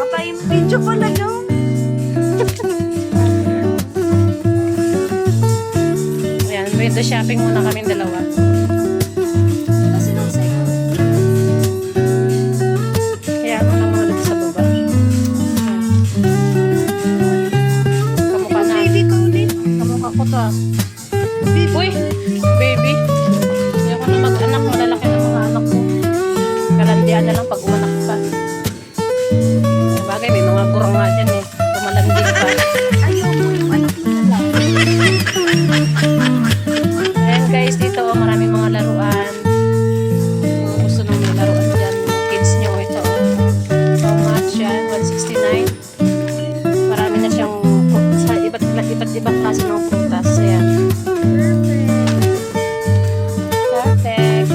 Patay yung video pala yun. Ayan, window shopping muna kami dalawa. Kasi nung sa'yo. Kaya ako na muna dito sa baba. Kamukha na. Baby ko ulit. Kamukha ko to ah. Baby Uy, baby. Hindi ako na mag-anak. Malalaki ng mga anak ko. Kalandian na lang pag umanak pa. Bagay, may mga gurang nga dyan eh. Tumalandi pa. Ayaw mo yung anak mo na lang. Ayan guys, dito oh, maraming mga laruan. Kung gusto nang may laruan dyan, kids nyo, ito oh. How much yan? 169. Marami na siyang sa iba't ibang klase ng prutas. Ayan. Perfect.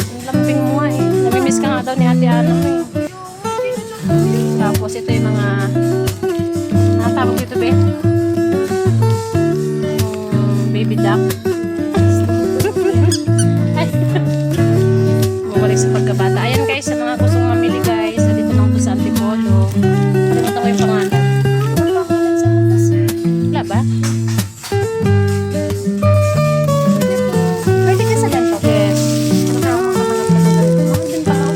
Ang lambing mo nga eh. Namimiss ka nga daw ni Ate Ana mo eh. Tapos ito yung mga natawag dito ba? Yung baby duck. Bumalik sa pagkabata. Ayan guys, sa mga gustong mamili guys, dito lang po sa Antipolo. Kalimutan ko yung pangalan. Wala ba? Pwede ka sa ganito. Yes. Ano ka mga mga ganito? Ako din pala ako.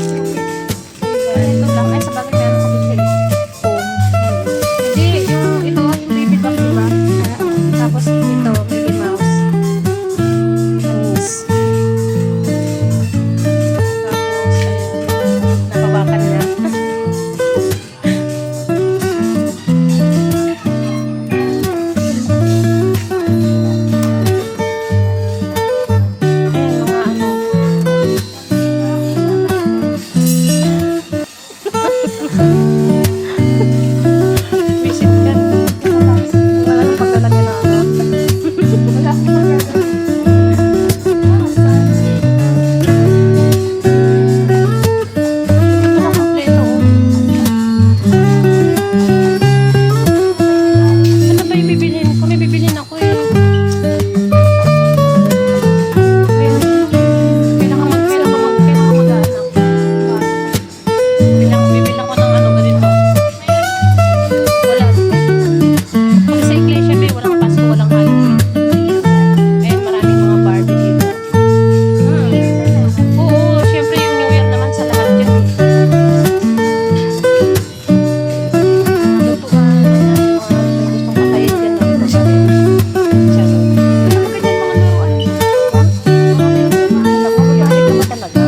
Ito lang. Ay, sa bagay kaya nakapit Hindi, yung ito, yung baby duck, diba? Tapos ito, Mickey Mouse. Anis. Tapos, ayun. Napabakan niya. Ayun, mga ano. Visit ka. Wala nang paglalagyan ng ano. Wala akong magagawa. Ito na kompleto. Oh. Ano ba yung bibilhin ko? May bibilhin ako eh. Pinaka mag-anak. Bibilang ko ng ano ganito. Wala. Pag sa iglesia may walang Pasko, walang Halloween. Eh, maraming mga Barbie dito. Oo, syempre yung New Year naman sa lahat yun. Lutuan, mga gustong kakain dyan na ito sa Charot. Ano ka dyan mga laruan? Mga meron na mahal ako. Yari ka ba talaga?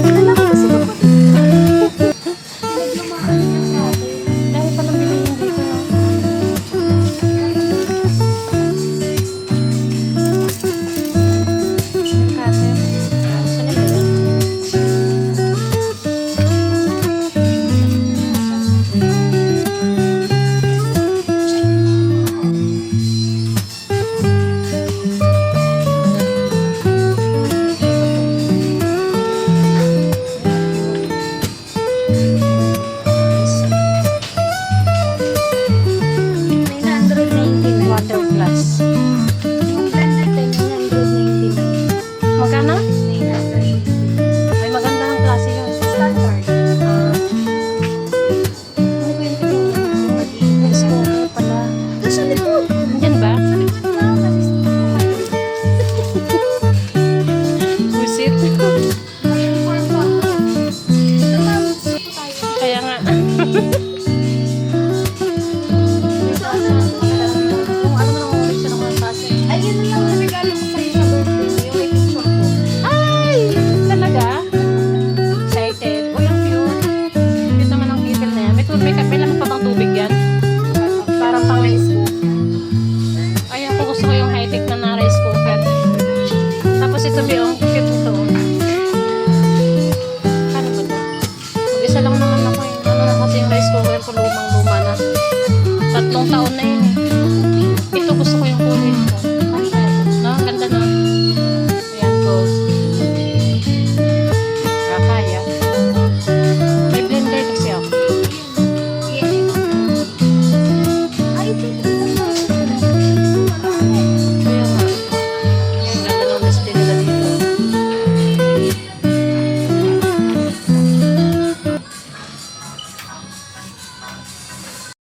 Wala ko kasi kapatid. Pinaglumaan niya sa akin. Dahil palang bilihin dito. Kasi, gusto nila yun. May na Android 99. Water glass. Yung plan natin, may Android 99. Magkano? 999. Ay, maganda ang klase yun. Standard. Ah, Ano ba yung tingin? may scooter pala. Nasa likod. Nandyan ba? Sa likod na. Kasi Busit. Kaya nga. Kung ano man ang ulit siya ng mga klase. ayun na lang ang regalo ko sa'yo sa birthday. Yung may picture ko. Ay! Talaga? Excited. Uy, ang cute. Cute naman ang title na yan. May laman pa bang tubig yan? Parang pang rice cooker. Ay, ako gusto ko yung high-tech na rice cooker. Tapos ito, ang cute ito. Paano ba ito? Mag-isa lang naman ako eh. Ano na kasi yung rice cooker ko lumang-luma na. 3 taon na